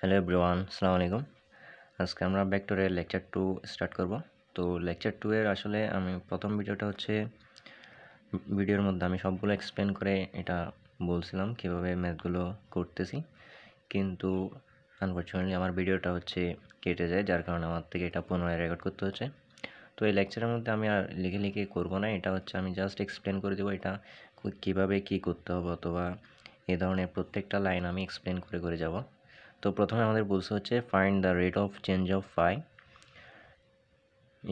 Hello everyone, আসসালামু আলাইকুম। আজকে আমরা ভেক্টরের লেকচার 2 স্টার্ট করব। তো লেকচার 2 এর আসলে আমি প্রথম ভিডিওটা হচ্ছে ভিডিওর মধ্যে আমি সবগুলো এক্সপ্লেন করে এটা বলছিলাম কিভাবে ম্যাথগুলো করতেছি, কিন্তু আনফরচুনেটলি আমার ভিডিওটা হচ্ছে কেটে যায়, যার কারণে আমার থেকে এটা পুনরায় রেকর্ড করতে হচ্ছে। তো এই লেকচারের মধ্যে আমি আর লিখে লিখে করবো না, এটা হচ্ছে আমি জাস্ট এক্সপ্লেন করে দেবো এটা কীভাবে কী করতে হবে, অথবা এই ধরনের প্রত্যেকটা লাইন আমি এক্সপ্লেন করে করে যাব। তো প্রথমে আমাদের বলছে হচ্ছে find the rate of change of phi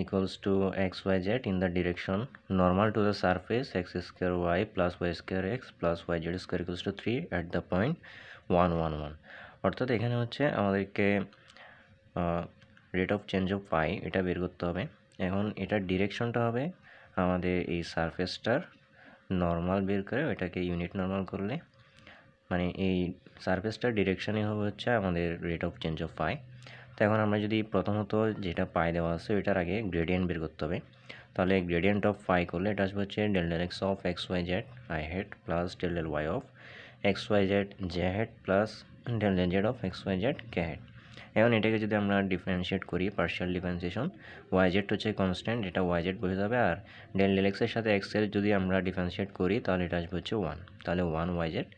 equals to xyz in the direction normal to the surface x square y plus y square x plus yz square equals to 3 at the point 1 1 1। অর্থাৎ এখানে হচ্ছে আমাদেরকে rate of change of phi এটা বের করতে হবে। এখন এটার ডিরেকশনটা হবে আমাদের এই সারফেসটার নর্মাল বের করে ওইটাকে ইউনিট নর্মাল করলে, মানে এই সারফেসটার ডিরেকশনই হবে হচ্ছে আমাদের rate of change of phi. তো এখন আমরা যদি প্রথমত যেটা পাই দেওয়া আছে ওইটার আগে গ্রেডিয়েন্ট বের করতে হবে। তাহলে গ্রেডিয়েন্ট অফ ফাই করলে এটা আসবে হচ্ছে del del x of x y z i hat plus del del y of x y z j hat plus del del z of x y z k hat. এখন এটাকে যদি আমরা differentiate করি, partial differentiation, y z হচ্ছে constant, এটা y z বসে যাবে, আর del del এক্সের সাথে এক্সের যদি আমরা ডিফারেন্সিয়েট করি তাহলে এটা আসবে হচ্ছে 1, তাহলে 1 ওয়াই জেড।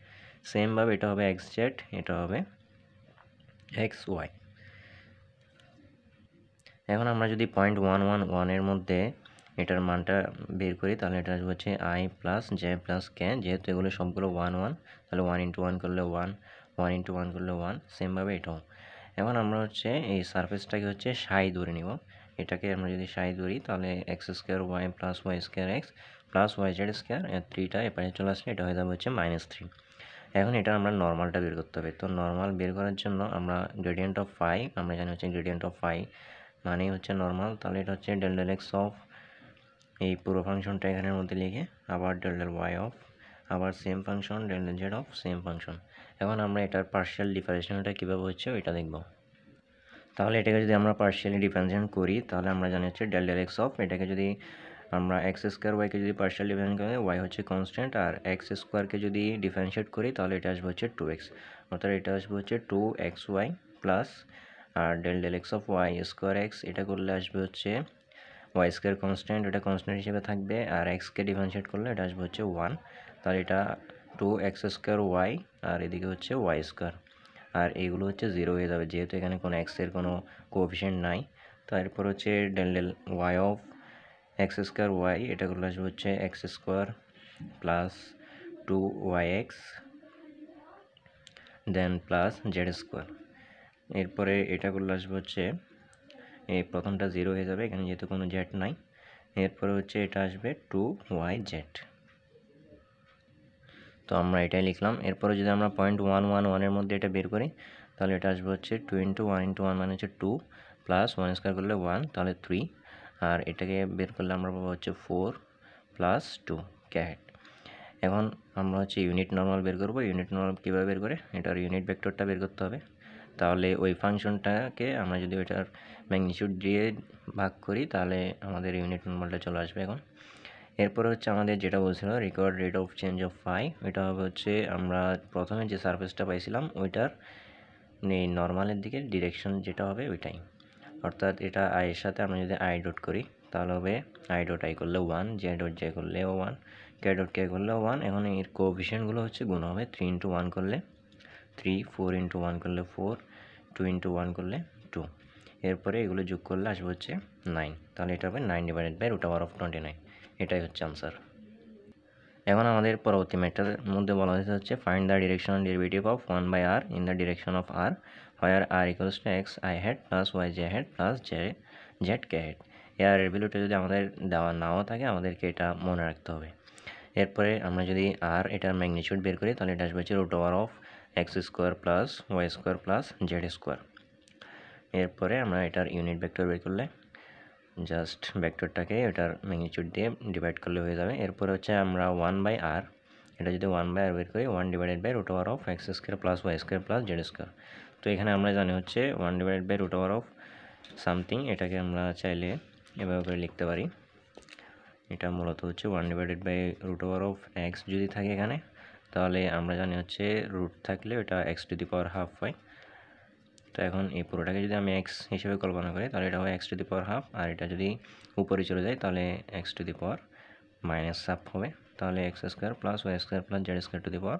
সেমভাবে এটা হবে এক্স জেড, এটা হবে এক্স ওয়াই। এখন আমরা যদি 0.111 এর মধ্যে এটার মানটা বের করি তাহলে এটা আসবে হচ্ছে আই প্লাস জে প্লাস কে, যেহেতু এগুলো সবগুলো 1 1, তাহলে 1 ইন্টু 1 করলে 1, 1 ইন্টু 1 করলে 1, সেমভাবে এটাও। এখন আমরা হচ্ছে এই সারফেসটাকে হচ্ছে সাই ধরে নিব। এটাকে আমরা যদি সাই ধরি তাহলে x square y plus y square x plus y z square, 3টা এপাশে চলে আসলে এটা হয়ে যাবে হচ্ছে -3। এখন এটা আমরা নর্মালটা বের করতে হবে। তো নর্মাল বের করার জন্য আমরা গ্রেডিয়েন্ট অফ ফাই, আমরা জানি হচ্ছে গ্রেডিয়েন্ট অফ ফাই মানে হচ্ছে নর্মাল, তাহলে এটা হচ্ছে ডেল ডেল এক্স অফ এই পুরো ফাংশনটা এখানের মধ্যে লিখে আবার ডেল ডেল ওয়াই অফ আবার same function del del z of same function. এখন আমরা এটার পার্শিয়াল ডিফারেন্সিয়েশনটা কীভাবে হচ্ছে ওইটা দেখব। তাহলে এটাকে যদি আমরা পার্শিয়ালি ডিফারেন্সিয়েশন করি তাহলে আমরা জানি হচ্ছে ডেল ডেল এক্স অফ, এটাকে যদি আমরা এক্স স্কোয়ার ওয়াইকে যদি পার্শিয়াল ডিফারেন্সিয়েট করি ওয়াই হচ্ছে কনস্ট্যান্ট, আর এক্স স্কোয়ারকে যদি ডিফারেন্সিয়েট করি তাহলে এটা আসবে হচ্ছে 2x, অর্থাৎ এটা আসবে হচ্ছে 2xy প্লাস আর del del x of y square x, এটা করলে আসবে হচ্ছে ওয়াই স্কোয়ার কনস্ট্যান্ট, এটা কনস্ট্যান্ট হিসেবে থাকবে, আর এক্সকে ডিফারেন্সিয়েট করলে এটা আসবে হচ্ছে 1, তাহলে এটা 2x স্কোয়ার ওয়াই আর এদিকে হচ্ছে ওয়াই স্কোয়ার, আর এইগুলো হচ্ছে 0 হয়ে যাবে যেহেতু এখানে কোনো এক্সের কোনো কোএফিশিয়েন্ট নাই। তারপর হচ্ছে del del y of x square y, এটা করলে আসবে হচ্ছে x square plus 2yx then plus z square. এরপরে এটা করলে আসবে হচ্ছে এই প্রথমটা 0 হয়ে যাবে এখানে যেহেতু কোনো জেড নাই। এরপরে হচ্ছে এটা আসবে 2yz। তো আমরা এটাই লিখলাম। এরপরে যদি আমরা 0.111-এর মধ্যে এটা বের করি তাহলে এটা আসবে হচ্ছে 2 ইন্টু 1 ইন্টু 1 মানে হচ্ছে 2 প্লাস 1 স্কোয়ার করলে 1, তাহলে 3, আর এটাকে বের করলে আমরা পাবো হচ্ছে 4 প্লাস 2 ক্যাট। এখন আমরা হচ্ছে ইউনিট নর্মাল বের করবো। ইউনিট নর্মাল কীভাবে বের করে, এটার ইউনিট ভেক্টরটা বের করতে হবে। তাহলে ওই ফাংশনটাকে আমরা যদি ওইটার ম্যাগনিটিউড দিয়ে ভাগ করি তাহলে আমাদের ইউনিট নর্মালটা চলে আসবে। এখন এরপরে হচ্ছে আমাদের যেটা বলছিল required rate of change of phi, ওইটা হবে হচ্ছে আমরা প্রথমে যে সারফেসটা পাইছিলাম ওইটার নর্মালের দিকে ডিরেকশন যেটা হবে ওইটাই, অর্থাৎ এটা আইয়ের সাথে আমরা যদি আই ডট করি তাহলে হবে আই ডট আই করলে 1, জে ডট জে করলেও 1, কে ডট কে করলেও 1। এখন এর কোএফিশিয়েন্টগুলো হচ্ছে গুণ হবে, 3 ইন্টু 1 করলে 3, 4 ইন্টু 1 করলে 4, 2 ইন্টু 1 করলে 2, এরপরে এগুলো যোগ করলে আসবে হচ্ছে 9, তাহলে এটা হবে 9 divided by root over of 29, এটাই হচ্ছে আনসার। এখন আমাদের পরবর্তী ম্যাথটার মধ্যে বলা হচ্ছে find the directional derivative of 1/r in the direction of r where r equals to x i had plus y j had plus z k head. এর ভ্যালুটা যদি আমাদের দেওয়া নাও থাকে আমাদেরকে এটা মনে রাখতে হবে। এরপরে আমরা যদি r এটার ম্যাগনিটিউড বের করি তাহলে এটা আসবে হচ্ছে root over of x square plus y square plus z square. এরপরে আমরা এটার ইউনিট ভেক্টর বের করলে জাস্ট ভেক্টরটাকে এটার ম্যাগনিটিউড দিয়ে ডিভাইড করলে হয়ে যাবে। এরপরে হচ্ছে আমরা 1/r, এটা যদি 1/r বের করি 1 divided by root over of x square plus y square plus z square. তো এখানে আমরা জানি হচ্ছে 1 divided by root over of something, এটাকে আমরা চাইলে এভাবে করে লিখতে পারি। এটা মূলত হচ্ছে 1 divided by root over of x যদি থাকে এখানে, তাহলে আমরা জানি হচ্ছে রুট থাকলে এটা x to the power half হয়, তো এখন এই পুরোটাকে যদি আমি এক্স হিসেবে কল্পনা করি তাহলে এটা হবে x to the power half, আর এটা যদি উপরে চলে যায় তাহলে x to the power minus half হবে। তাহলে x square plus y square plus z square to the power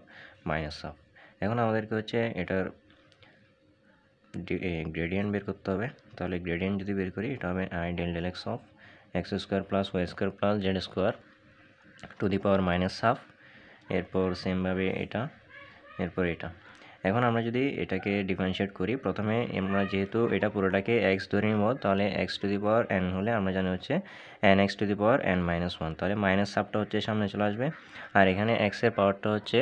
minus half. এখন আমাদেরকে হচ্ছে এটার গ্রেডিয়েন্ট বের করতে হবে। তাহলে গ্রেডিয়েন্ট যদি বের করি এটা হবে i del del x of x square plus y square plus z square to the power minus half. এরপর সেমভাবে এটা, এরপর এটা। এখন আমরা যদি এটাকে ডিফারেন্সিয়েট করি, প্রথমে আমরা যেহেতু এটা পুরোটাকে এক্স ধরে নিব, তাহলে x to the power N হলে আমরা জানি হচ্ছে N x to the power N minus one, তাহলে মাইনাস হাফটা হচ্ছে সামনে চলে আসবে, আর এখানে এক্সের পাওয়ারটা হচ্ছে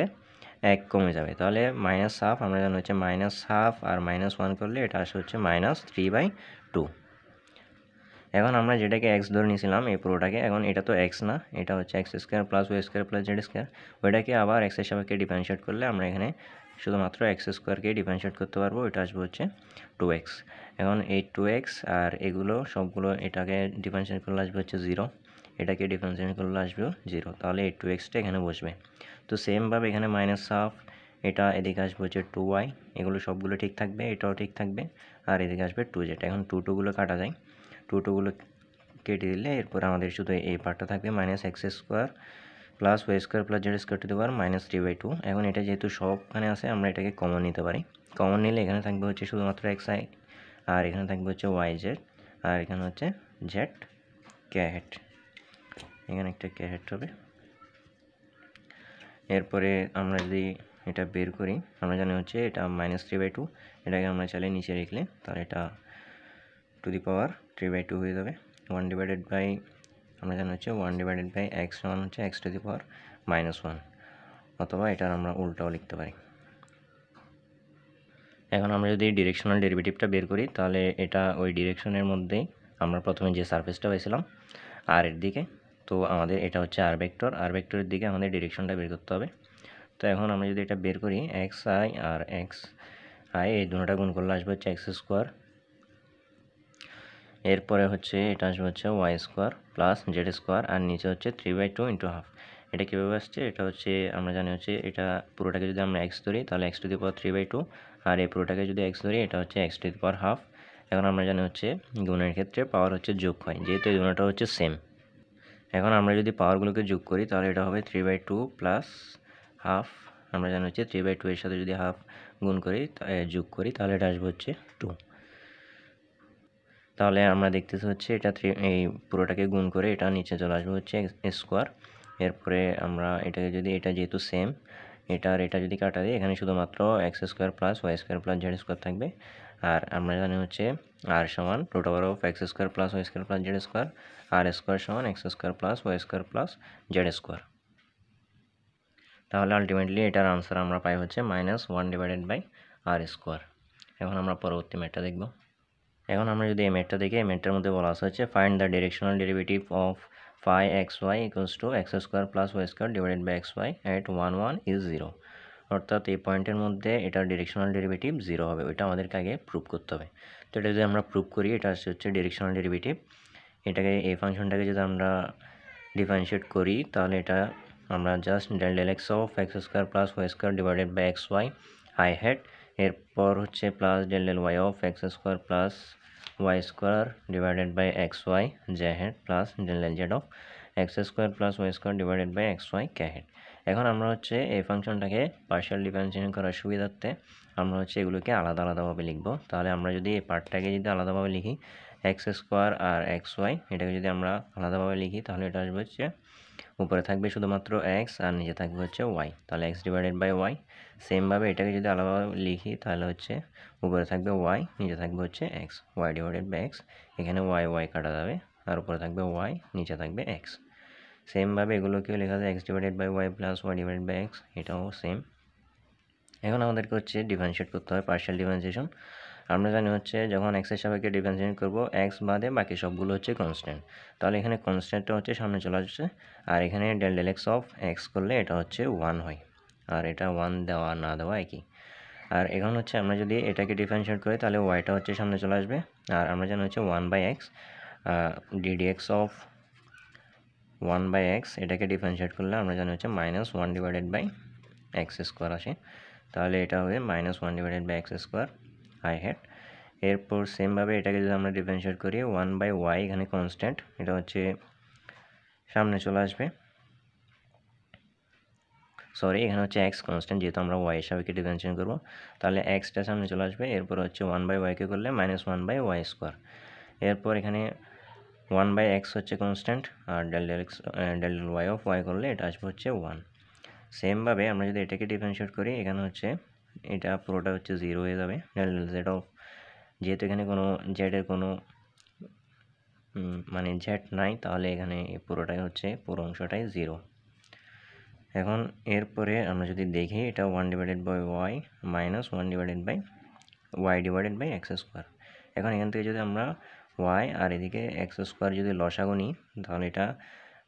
এক কমে যাবে, তাহলে মাইনাস হাফ আমরা জানি হচ্ছে মাইনাস হাফ আর মাইনাস ওয়ান করলে এটা আসে হচ্ছে মাইনাস 3/2। এখন আমরা যেটাকে এক্স ধরে নিয়েছিলাম এই পুরোটাকে, এখন এটা তো এক্স না, এটা হচ্ছে x square plus y square plus z square, ওইটাকে আবার এক্সের সাপেক্ষে ডিফারেন্সিয়েট করলে আমরা এখানে শুধুমাত্র এক্স স্কোয়ারকে ডিফারেন্সিয়েট করতে পারবো, এটা আসবে হচ্ছে 2x। এখন এই 2x আর এগুলো সবগুলো এটাকে ডিফারেন্সিয়েট করলে আসবে হচ্ছে 0, এটাকে ডিফারেন্সিয়েট করলে আসবে 0, তাহলে এই 2xটা এখানে বসবে। তো সেমভাবে এখানে মাইনাস হাফ, এটা এদিকে আসবে হচ্ছে 2y, এগুলো সবগুলো ঠিক থাকবে, এটাও ঠিক থাকবে, আর এদিকে আসবে 2z। এখন 2 কাটা যায়, 2 কেটে দিলে এরপর আমাদের শুধু এই পার্টটা থাকবে minus x square plus y square plus z square to the power minus 3/2। এখন এটা যেহেতু সবখানে আছে আমরা এটাকে কমন নিতে পারি, কমন নিলে এখানে থাকবে হচ্ছে শুধুমাত্র এক্স আই, আর এখানে থাকবে হচ্ছে ওয়াই জেড, আর এখানে হচ্ছে জেড কে হেড, এখানে একটা কে হেড হবে। এরপরে আমরা যদি এটা বের করি আমরা জানি হচ্ছে এটা মাইনাস 3/2, এটাকে আমরা চাইলে নিচে লিখলে তাহলে এটা টু দি পাওয়ার 3/2 হয়ে যাবে। 1 ডিভাইডেড বাই আমরা জানি হচ্ছে 1 ডিভাইডেড বাই এক্স সমান হচ্ছে x to the power minus 1, অথবা এটার আমরা উল্টাও লিখতে পারি। এখন আমরা যদি ডিরেকশনাল ডেরিভেটিভটা বের করি তাহলে এটা ওই ডিরেকশনের মধ্যেই আমরা প্রথমে যে সারফেসটা পাইছিলাম আর এর দিকে, তো আমাদের এটা হচ্ছে আর ভেক্টর, আর ভেক্টরের দিকে আমাদের ডিরেকশনটা বের করতে হবে। তো এখন আমরা যদি এটা বের করি x i r x i এই দুটোটা গুণ করলে আসবে হচ্ছে এক্স স্কোয়ার, এরপরে হচ্ছে এটা আসবে হচ্ছে y square plus z square, আর নিচে হচ্ছে 3/2 ইন্টু হাফ। এটা কীভাবে আসছে, এটা হচ্ছে আমরা জানি হচ্ছে এটা পুরোটাকে যদি আমরা এক্স ধরি তাহলে এক্স টু দি পাওয়ার 3/2, আর এই পুরোটাকে যদি এক্স ধরি এটা হচ্ছে x to the power half. এখন আমরা জানি হচ্ছে গুণের ক্ষেত্রে পাওয়ার হচ্ছে যোগ হয়, যেহেতু এই দুটোটা হচ্ছে সেম। এখন আমরা যদি পাওয়ারগুলোকে যোগ করি তাহলে এটা হবে 3/2 প্লাস হাফ, আমরা জানি হচ্ছে 3/2 এর সাথে যদি হাফ গুণ করি যোগ করি তাহলে এটা আসবে হচ্ছে 2। তাহলে আমরা দেখতেছি হচ্ছে এটা এই পুরোটাকে গুণ করে এটা নিচে চলে আসবে হচ্ছে স্কোয়ার। এরপরে আমরা এটাকে যদি এটা যেহেতু সেম এটা যদি কাটা দিই এখানে শুধুমাত্র x square plus y square plus z square থাকবে, আর আমরা জানি হচ্ছে আর সমান root over of x square plus y square plus z square, আর স্কোয়ার সমান x square plus y square plus z square. তাহলে আলটিমেটলি এটার আনসার আমরা পাই হচ্ছে -1 ডিভাইডেড বাই আর স্কোয়ার। এখন আমরা পরবর্তী ম্যাথটা দেখব। এখন আমরা যদি এই ম্যাথটা দেখি, এই ম্যাথটার মধ্যে বলা হচ্ছে find the directional derivative of phi xy equals to x square plus y square divided by xy at 1 is 0। অর্থাৎ এই পয়েন্টের মধ্যে এটার ডিরেকশনাল ডেরিভেটিভ 0 হবে, ওইটা আমাদেরকে আগে প্রুভ করতে হবে। তো এটা যদি আমরা প্রুভ করি এটা হচ্ছে ডিরেকশনাল ডেরিভেটিভ, এটাকে এই ফাংশনটাকে যদি আমরা ডিফারেন্সিয়েট করি তাহলে এটা আমরা just del del x of x square plus y square divided by x y i hat, এরপর হচ্ছে plus del del y of x square plus y square divided by x y j hat plus del del z of x square plus y square divided by x y k hat. এখন আমরা হচ্ছে এই ফাংশনটাকে partial differentiation করার সুবিধার্থে আমরা হচ্ছে এগুলোকে আলাদা আলাদাভাবে লিখব। তাহলে আমরা যদি এই পার্টটাকে যদি আলাদাভাবে লিখি এক্স স্কোয়ার আর এক্স ওয়াই, এটাকে যদি আমরা আলাদাভাবে লিখি তাহলে এটা আসবে হচ্ছে উপরে থাকবে শুধুমাত্র এক্স আর নিচে থাকবে হচ্ছে ওয়াই, তাহলে এক্স ডিভাইডেড বাই ওয়াই। সেমভাবে এটাকে যদি আলাদাভাবে লিখি তাহলে হচ্ছে উপরে থাকবে ওয়াই, নিচে থাকবে হচ্ছে x, y divided by x, এখানে ওয়াই ওয়াই কাটা যাবে, আর উপরে থাকবে ওয়াই, নিচে থাকবে এক্স। সেমভাবে এগুলোকেও লেখা যায় x divided by y plus y divided by x, এটাও সেম। এখন আমাদেরকে হচ্ছে ডিফারেন্সিয়েট করতে হয়, পার্শিয়াল ডিফারেন্সিয়েশন। আমরা জানি হচ্ছে যখন এক্সের সাপেক্ষে ডিফারেন্সিয়েট করব এক্স বাদে বাকি সবগুলো হচ্ছে কনস্ট্যান্ট, তাহলে এখানে কনস্ট্যান্টটা হচ্ছে সামনে চলে আসছে, আর এখানে del del x of x করলে এটা হচ্ছে 1 হয়, আর এটা 1 দেওয়া না দেওয়া একই। আর এখন হচ্ছে আমরা যদি এটাকে ডিফারেন্সিয়েট করি তাহলে ওয়াইটা হচ্ছে সামনে চলে আসবে, আর আমরা জানি হচ্ছে 1/x ডিডিএক্স অফ 1/x, এটাকে ডিফারেন্সিয়েট করলে আমরা জানি হচ্ছে -1 ডিভাইডেড বাই এক্স স্কোয়ার আসে, তাহলে এটা হবে -1 divided by x square i hat. এরপর সেমভাবে এটাকে যদি আমরা ডিফারেন্সিয়েট করি 1/y এখানে কনস্ট্যান্ট, এটা হচ্ছে সামনে চলে আসবে, সরি এখানে হচ্ছে এক্স কনস্ট্যান্ট, যেহেতু আমরা ওয়াই এর সাপেক্ষে ডিফারেন্সিয়েট করব, তাহলে এক্সটা সামনে চলে আসবে। এরপর হচ্ছে 1/y-কে করলে -1/y²। এরপর এখানে 1/x হচ্ছে কনস্ট্যান্ট, আর ডেল ওয়াই অফ ওয়াই করলে এটা আসবে হচ্ছে 1। সেমভাবে আমরা যদি এটাকে ডিফারেন্সিয়েট করি, এখানে হচ্ছে এটা পুরোটা হচ্ছে 0 হয়ে যাবে। ডেল জেড অফ, যেহেতু এখানে কোনো জেডের কোনো মানে জেড নাই, তাহলে এখানে পুরোটাই হচ্ছে পুরো অংশটাই 0। এখন এরপরে আমরা যদি দেখি, এটা 1/y -1/y/x²। এখন এখান থেকে যদি আমরা y আর এদিকে x² যদি লসাগু নিই, তাহলে এটা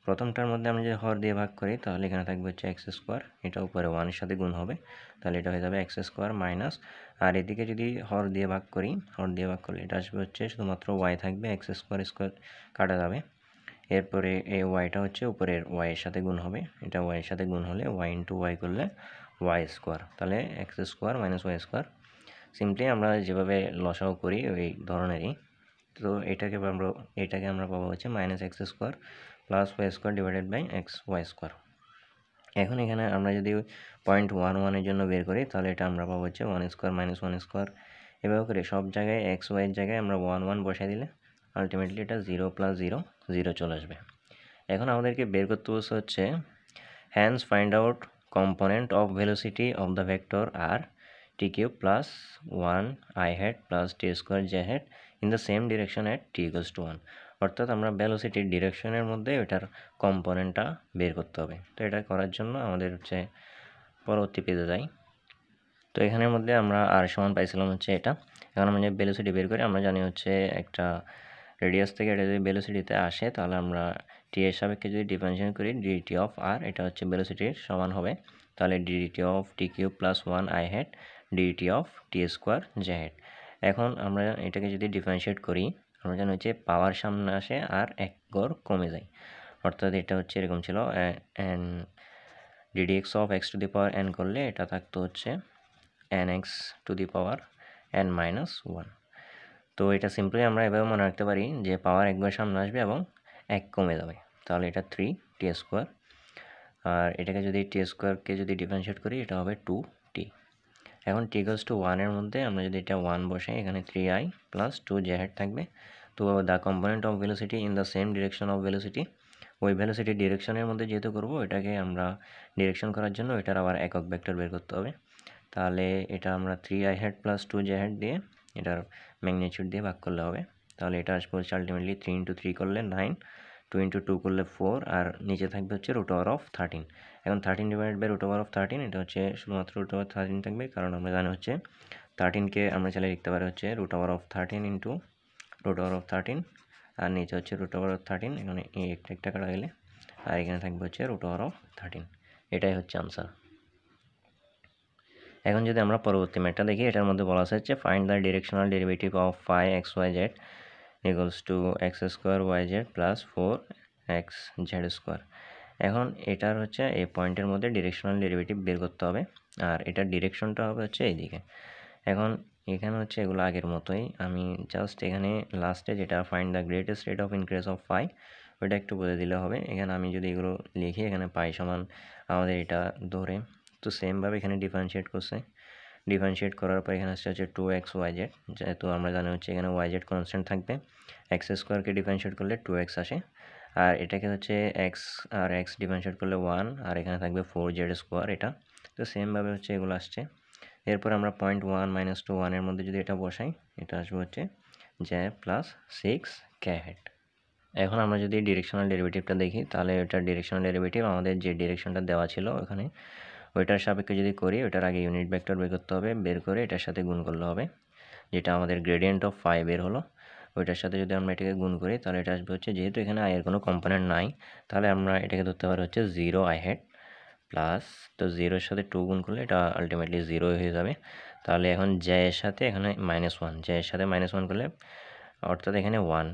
প্রথমটার মধ্যে আমরা যদি হর দিয়ে ভাগ করি, তাহলে এখানে থাকবে হচ্ছে x², এটা উপরে 1 এর সাথে গুণ হবে, তাহলে এটা হয়ে যাবে x² মাইনাস, আর এদিকে যদি হর দিয়ে ভাগ করলে এটা আসবে হচ্ছে শুধুমাত্র y থাকবে, x² কাটা যাবে। এরপরে এই ওয়াইটা হচ্ছে উপরের ওয়াই এর সাথে গুণ হবে, এটা ওয়াই এর সাথে গুণ হলে y করলে y², তাহলে x² - y²। সিম্পলি আমরা যেভাবে লসাগু করি ওই ধরনেরই। তো এটাকে আমরা পাবো হচ্ছে -x² + y² এখন এখানে আমরা যদি 0.11 এর জন্য বের করি, তাহলে এটা আমরা পাবো হচ্ছে 1² - 1²। এভাবে করে সব জায়গায় x y এর জায়গায় আমরা 1 1 বসাই দিলে আলটিমেটলি এটা 0 + 0 0 চলে আসবে। এখন আমাদেরকে বের করতে বলছে হচ্ছে hence find out component of velocity of the vector r t³ + 1 I hat plus t² j hat in the same direction at t = 1। অর্থাৎ আমরা ভেলোসিটির ডিরেকশনের মধ্যে এটার কম্পোনেন্টটা বের করতে হবে। তো এটা করার জন্য আমাদের হচ্ছে পরবর্তী পেজে যাই। তো এখানের মধ্যে আমরা আর সমান পাইছিলাম হচ্ছে এটা। এখন আমরা যে ভেলোসিটি বের করি, আমরা জানি হচ্ছে একটা রেডিয়াস থেকে এটা যদি ভেলোসিটিতে আসে, তাহলে আমরা টি এর সাপেক্ষে যদি ডিফারেন্সিয়েট করি ডিটি অফ আর, এটা হচ্ছে ভেলোসিটির সমান হবে, তাহলে d t of t³ + 1 I hat d t of t² j hat। এখন আমরা এটাকে যদি ডিফারেন্সিয়েট করি, আমরা জানি হচ্ছে পাওয়ার সামনে আসে আর এক গড় কমে যায়, অর্থাৎ এটা হচ্ছে এরকম ছিল n ddx অফ x⁴n করলে এটা থাকতো হচ্ছে nx⁴n-1। তো এটা সিম্পলি আমরা এভাবে মনে রাখতে পারি যে পাওয়ার একবার সামনে আসবে এবং 1 কমে যাবে, তাহলে এটা 3t²। আর এটাকে যদি t²কে যদি ডিফারেন্সিয়েট করি, এটা হবে 2t। এখন t = 1 এর মধ্যে আমরা যদি এটা 1 বসাই, এখানে 3i + 2 j hat থাকবে। তো the component of velocity in the same direction of velocity, ওই ভেলোসিটি ডিরেকশনের মধ্যে যেহেতু করবো, এটাকে আমরা ডিরেকশন করার জন্য এটার আবার একক ভেক্টর বের করতে হবে। তাহলে এটা আমরা 3i hat + 2 j hat দিয়ে এটার ম্যাগনিটিউড দিয়ে ভাগ করলে হবে, তাহলে এটা আসবে হচ্ছে আলটিমেটলি 3 × 3 করলে 9, 2 × 2 করলে 4, আর নিচে থাকবে হচ্ছে √13। এখন 13/√13, এটা হচ্ছে শুধুমাত্র √13 থাকবে, কারণ আমরা জানি হচ্ছে 13কে আমরা চাইলে লিখতে পারি হচ্ছে √13 × √13, আর নিচে হচ্ছে √13, এখানে এই একটা কাটা গেলে, আর এখানে থাকবে হচ্ছে √13। এটাই হচ্ছে আনসার। এখন যদি আমরা পরবর্তী ম্যাথটা দেখি, এটার মধ্যে বলা হচ্ছে find the directional derivative of phi xyz = x² yz + 4xz²। এখন এটার হচ্ছে এই পয়েন্টের মধ্যে ডিরেকশনাল ডেরিভেটিভ বের করতে হবে, আর এটার ডিরেকশনটা হবে হচ্ছে এইদিকে। এখন এখানে হচ্ছে এগুলো আগের মতোই, আমি জাস্ট এখানে লাস্টে যেটা find the greatest rate of increase of phi, ওইটা একটু বলে দিলে হবে। এখানে আমি যদি এগুলো লিখি, এখানে পাই সমান আমাদের এটা ধরে, তো সেমভাবে এখানে ডিফারেন্সিয়েট করার পর এখানে আসছে হচ্ছে 2x yz, যেহেতু আমরা জানি হচ্ছে এখানে yz কনস্ট্যান্ট থাকবে, x²কে ডিফারেন্সিয়েট করলে 2x আসে, আর এটাকে হচ্ছে x আর x ডিফারেন্সিয়েট করলে 1, আর এখানে থাকবে 4z², এটা তো সেমভাবে হচ্ছে এগুলো আসছে। এরপর আমরা 0.1 - 2 1 এর মধ্যে যদি এটা বসাই, এটা আসবে হচ্ছে j + 6k hat। এখন আমরা যদি ডিরেকশনাল ডেরিভেটিভটা দেখি, তাহলে এটার ডিরেকশনাল ডেরিভেটিভ আমাদের যে ডিরেকশনটা দেওয়া ছিল ওখানে, ওইটার সাপেক্ষে যদি করি, ওইটার আগে ইউনিট ভেক্টর বের করতে হবে, বের করে এটার সাথে গুণ করলে হবে, যেটা আমাদের গ্রেডিয়েন্ট অফ phi বের হলো। ওইটার সাথে যদি আমরা এটাকে গুণ করি, তাহলে এটা আসবে হচ্ছে, যেহেতু এখানে i এর কোনো কম্পোনেন্ট নাই, তাহলে আমরা এটাকে ধরতে পারি হচ্ছে 0 I hat প্লাস, তো 0-এর সাথে 2 গুণ করলে এটা আলটিমেটলি 0 হয়ে যাবে। তাহলে এখন j এর সাথে এখানে -1, j এর সাথে -1 করলে, অর্থাৎ এখানে 1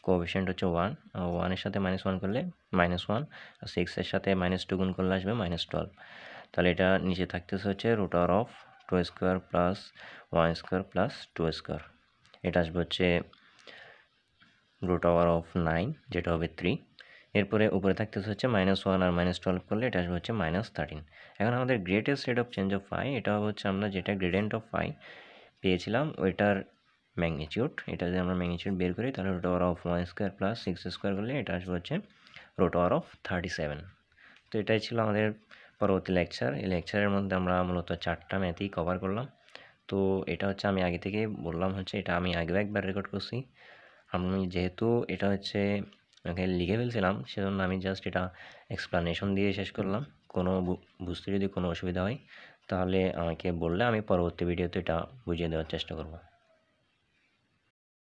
কোএফিসিয়েন্ট হচ্ছে 1, 1 এর সাথে -1 করলে -1, আর 6 এর সাথে -2 গুণ করলে আসবে -12। তাহলে এটা নিচে থাকতেছে হচ্ছে √2² + 1² + 2²। এটা আসবে হচ্ছে √9 যেটা হবে 3। এরপরে উপরে থাকতেছে হচ্ছে -1 আর -12 করলে এটা আসবে হচ্ছে -13। এখন আমাদের greatest rate of change of phi, এটা হচ্ছে আমরা যেটা গ্রেডিয়েন্ট অফ ফাই পেয়েছিলাম ওইটার ম্যাগনিটিউড। এটা যদি আমরা ম্যাগনিটিউড বের করি তাহলে √1² + 6² করলে এটা আসবে হচ্ছে √37। তো এটাই ছিল আমাদের পরবর্তী লেকচার। এই লেকচারের মধ্যে আমরা মূলত 4টা ম্যাথই কভার করলাম। তো এটা হচ্ছে আমি আগে থেকেই বললাম হচ্ছে এটা আমি আগেও একবার রেকর্ড করছি। আমি যেহেতু এটা হচ্ছে লিখে ফেলছিলাম সেজন্য আমি জাস্ট এটা এক্সপ্লানেশন দিয়ে শেষ করলাম। কোনো বুঝতে যদি কোনো অসুবিধা হয় তাহলে আমাকে বললে আমি পরবর্তী ভিডিওতে এটা বুঝিয়ে দেওয়ার চেষ্টা করব।